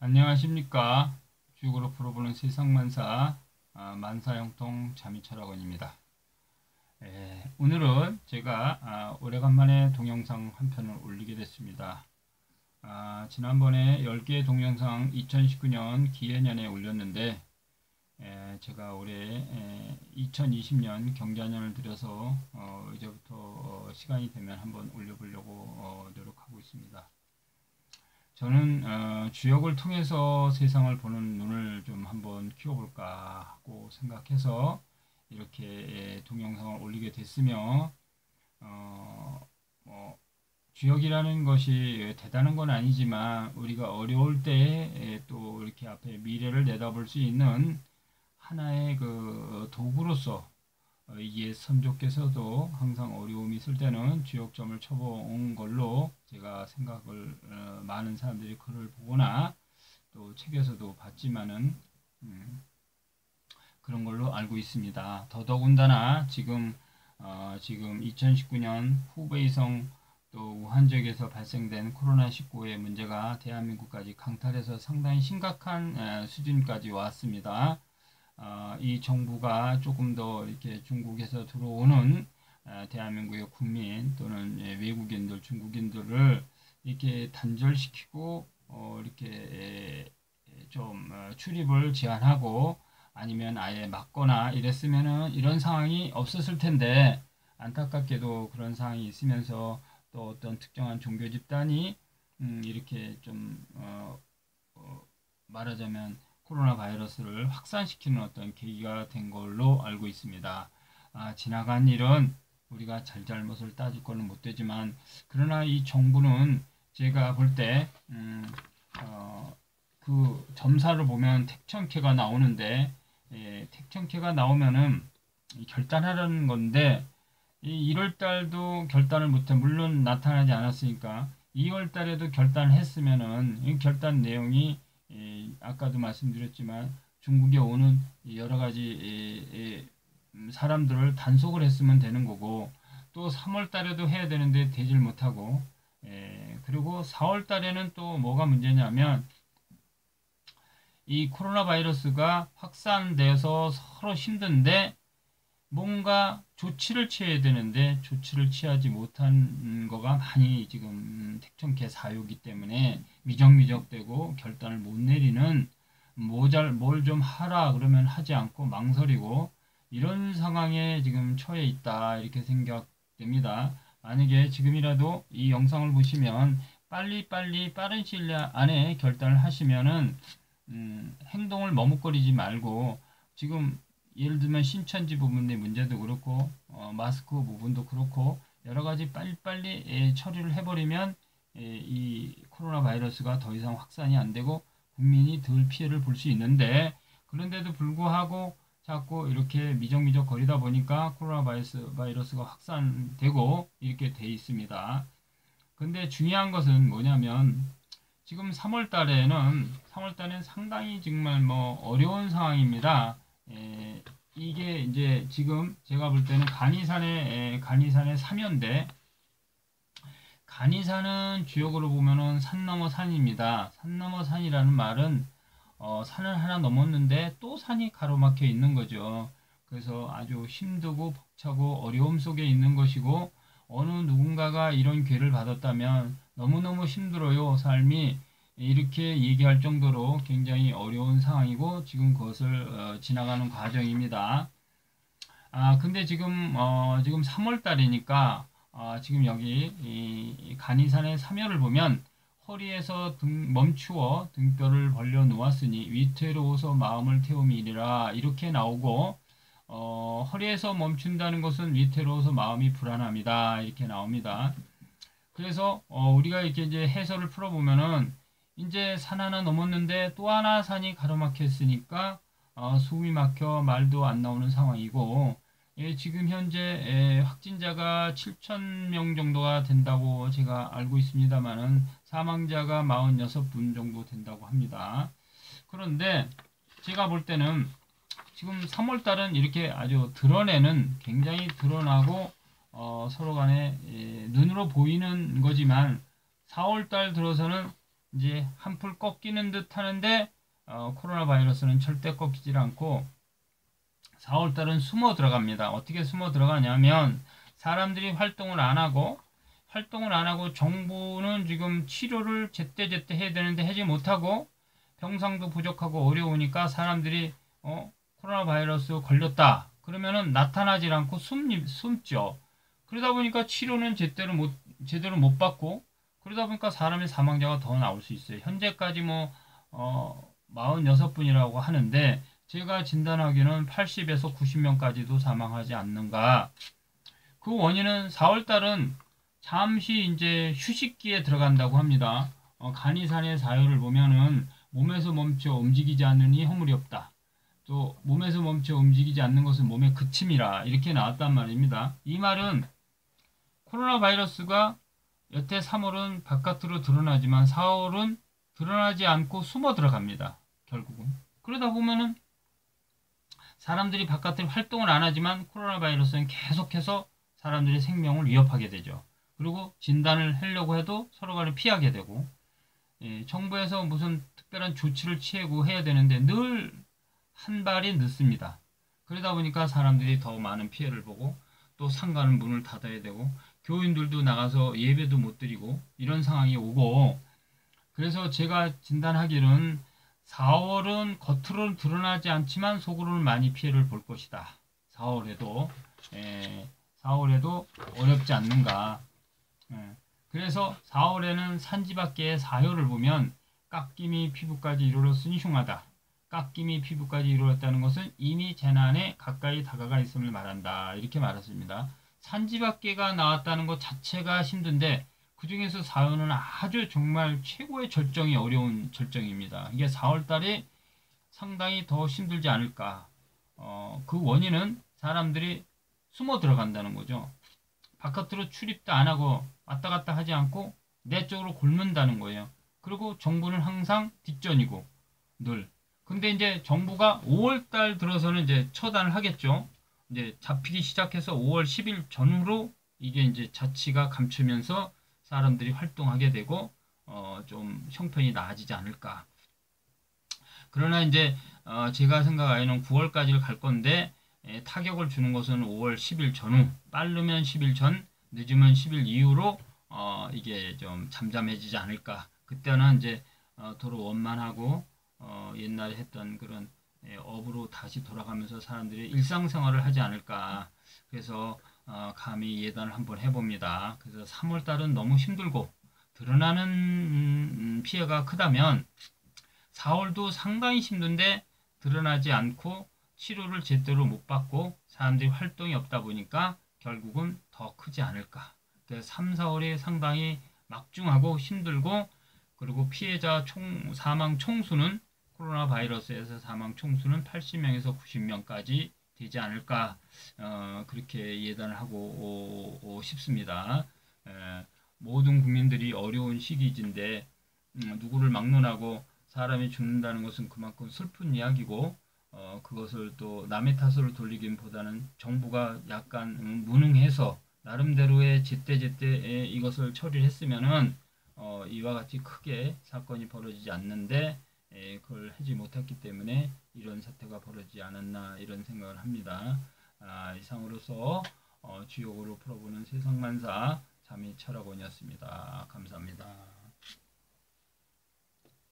안녕하십니까. 주역으로 풀어보는 세상만사 만사형통 자미철학원입니다. 오늘은 제가 오래간만에 동영상 한 편을 올리게 됐습니다. 지난번에 10개의 동영상 2019년 기해년에 올렸는데 제가 올해 2020년 경자년을 들여서 이제부터 시간이 되면 한번 올려보려고 노력하고 있습니다. 저는 주역을 통해서 세상을 보는 눈을 좀 한번 키워볼까 하고 생각해서 이렇게 동영상을 올리게 됐으며 주역이라는 것이 대단한 건 아니지만 우리가 어려울 때 또 이렇게 앞에 미래를 내다볼 수 있는 하나의 그 도구로서 이게 선조께서도 항상 어려움이 있을 때는 주역점을 쳐본 걸로 제가 생각을 많은 사람들이 글을 보거나 또 책에서도 봤지만은 그런 걸로 알고 있습니다. 더더군다나 지금 2019년 후베이성 또 우한 지역에서 발생된 코로나19의 문제가 대한민국까지 강탈해서 상당히 심각한 수준까지 왔습니다. 이 정부가 조금 더 이렇게 중국에서 들어오는 대한민국의 국민 또는 외국인들, 중국인들을 이렇게 단절시키고 이렇게 좀 출입을 제한하고 아니면 아예 막거나 이랬으면은 이런 상황이 없었을 텐데 안타깝게도 그런 상황이 있으면서 또 어떤 특정한 종교 집단이 이렇게 좀 말하자면 코로나 바이러스를 확산시키는 어떤 계기가 된 걸로 알고 있습니다. 지나간 일은 우리가 잘잘못을 따질 거는 못 되지만 그러나 이 정부는 제가 볼 때 그 점사를 보면 택천캐가 나오는데 택천캐가 나오면은 결단하라는 건데 1월 달도 결단을 못해 물론 나타나지 않았으니까 2월 달에도 결단을 했으면은 이 결단 내용이 아까도 말씀드렸지만 중국에 오는 여러 가지 사람들을 단속을 했으면 되는 거고 또 3월 달에도 해야 되는데 되질 못하고 그리고 4월 달에는 또 뭐가 문제냐면 이 코로나 바이러스가 확산돼서 서로 힘든데 뭔가 조치를 취해야 되는데 조치를 취하지 못한 거가 많이 지금 택천캐 사유이기 때문에 미적미적되고 결단을 못 내리는 뭘 좀 하라 그러면 하지 않고 망설이고 이런 상황에 지금 처해 있다 이렇게 생각됩니다. 만약에 지금이라도 이 영상을 보시면 빨리빨리 빠른 시일 안에 결단을 하시면은 행동을 머뭇거리지 말고 지금 예를 들면 신천지 부분의 문제도 그렇고 마스크 부분도 그렇고 여러 가지 빨리빨리 처리를 해버리면 이 코로나 바이러스가 더 이상 확산이 안 되고 국민이 덜 피해를 볼 수 있는데 그런데도 불구하고 자꾸 이렇게 미적미적 거리다 보니까 코로나 바이러스가 확산되고 이렇게 돼 있습니다. 근데 중요한 것은 뭐냐면 지금 3월 달에는 상당히 정말 뭐 어려운 상황입니다. 이게 이제 지금 제가 볼 때는 간이산의 사면대 간이산은 주역으로 보면은 산 넘어 산입니다. 산 넘어 산이라는 말은 산을 하나 넘었는데 또 산이 가로막혀 있는 거죠. 그래서 아주 힘들고 벅차고 어려움 속에 있는 것이고 어느 누군가가 이런 기회를 받았다면 너무너무 힘들어요. 삶이 이렇게 얘기할 정도로 굉장히 어려운 상황이고 지금 그것을 지나가는 과정입니다. 근데 지금 3월 달이니까 지금 여기 이 간이산의 사면을 보면 허리에서 멈추어 등뼈를 벌려 놓았으니 위태로워서 마음을 태움이니라 이렇게 나오고 허리에서 멈춘다는 것은 위태로워서 마음이 불안합니다 이렇게 나옵니다. 그래서 우리가 이렇게 이제 해설을 풀어보면은 이제 산 하나 넘었는데 또 하나 산이 가로막혔으니까 숨이 막혀 말도 안 나오는 상황이고 지금 현재 확진자가 7,000명 정도가 된다고 제가 알고 있습니다만은 사망자가 46분 정도 된다고 합니다. 그런데 제가 볼 때는 지금 3월 달은 이렇게 아주 굉장히 드러나고 서로 간에 눈으로 보이는 거지만 4월 달 들어서는 이제 한풀 꺾이는 듯 하는데 코로나 바이러스는 절대 꺾이질 않고 4월달은 숨어 들어갑니다. 어떻게 숨어 들어가냐면 사람들이 활동을 안 하고 정부는 지금 치료를 제때제때 해야 되는데 하지 못하고 병상도 부족하고 어려우니까 사람들이 코로나 바이러스 걸렸다. 그러면은 나타나질 않고 숨죠. 그러다 보니까 치료는 제대로 못 받고 그러다 보니까 사람의 사망자가 더 나올 수 있어요. 현재까지 46분이라고 하는데 제가 진단하기는 80에서 90명까지도 사망하지 않는가. 그 원인은 4월달은 잠시 이제 휴식기에 들어간다고 합니다. 간이산의 사유를 보면은 몸에서 멈춰 움직이지 않으니 허물이 없다. 또 몸에서 멈춰 움직이지 않는 것은 몸의 그침이라 이렇게 나왔단 말입니다. 이 말은 코로나 바이러스가 여태 3월은 바깥으로 드러나지만 4월은 드러나지 않고 숨어 들어갑니다. 결국은. 그러다 보면은 사람들이 바깥에 활동을 안 하지만 코로나 바이러스는 계속해서 사람들의 생명을 위협하게 되죠. 그리고 진단을 하려고 해도 서로 간에 피하게 되고 정부에서 무슨 특별한 조치를 취하고 해야 되는데 늘 한 발이 늦습니다. 그러다 보니까 사람들이 더 많은 피해를 보고 또 상가는 문을 닫아야 되고 교인들도 나가서 예배도 못 드리고 이런 상황이 오고 그래서 제가 진단하기는 4월은 겉으로는 드러나지 않지만 속으로는 많이 피해를 볼 것이다. 4월에도 4월에도 어렵지 않는가. 그래서 4월에는 산지밖의 사효를 보면 깎임이 피부까지 이르렀으니 흉하다. 깎임이 피부까지 이르렀다는 것은 이미 재난에 가까이 다가가 있음을 말한다. 이렇게 말했습니다. 산지밖에가 나왔다는 것 자체가 힘든데 그 중에서 사효는 아주 정말 최고의 절정이 어려운 절정입니다. 이게 4월달에 상당히 더 힘들지 않을까. 그 원인은 사람들이 숨어 들어간다는 거죠. 바깥으로 출입도 안 하고 왔다 갔다 하지 않고 내 쪽으로 곪는다는 거예요. 그리고 정부는 항상 뒷전이고 늘. 근데 이제 정부가 5월달 들어서는 이제 처단을 하겠죠. 이제 잡히기 시작해서 5월 10일 전후로 이게 이제 자치가 감추면서 사람들이 활동하게 되고 좀 형편이 나아지지 않을까. 그러나 이제 제가 생각하기에는 9월까지 갈 건데 타격을 주는 것은 5월 10일 전후, 빠르면 10일 전, 늦으면 10일 이후로 이게 좀 잠잠해지지 않을까. 그때는 이제 도로 원만하고 옛날에 했던 그런 업으로 다시 돌아가면서 사람들이 일상생활을 하지 않을까. 그래서 감히 예단을 한번 해봅니다. 그래서 3월달은 너무 힘들고 드러나는 피해가 크다면 4월도 상당히 힘든데 드러나지 않고 치료를 제대로 못 받고 사람들이 활동이 없다 보니까 결국은 더 크지 않을까. 그래서 3, 4월이 상당히 막중하고 힘들고 그리고 피해자 사망 총수는 코로나 바이러스에서 사망 총수는 80명에서 90명까지 되지 않을까 그렇게 예단을 하고 싶습니다. 모든 국민들이 어려운 시기인데 누구를 막론하고 사람이 죽는다는 것은 그만큼 슬픈 이야기고 그것을 또 남의 탓으로 돌리기보다는 정부가 약간 무능해서 나름대로의 제때제때 이것을 처리를 했으면은 이와 같이 크게 사건이 벌어지지 않는데 그걸 하지 못했기 때문에 이런 사태가 벌어지지 않았나 이런 생각을 합니다. 이상으로서 주요고를 풀어보는 세상만사 자미철학원이었습니다. 감사합니다.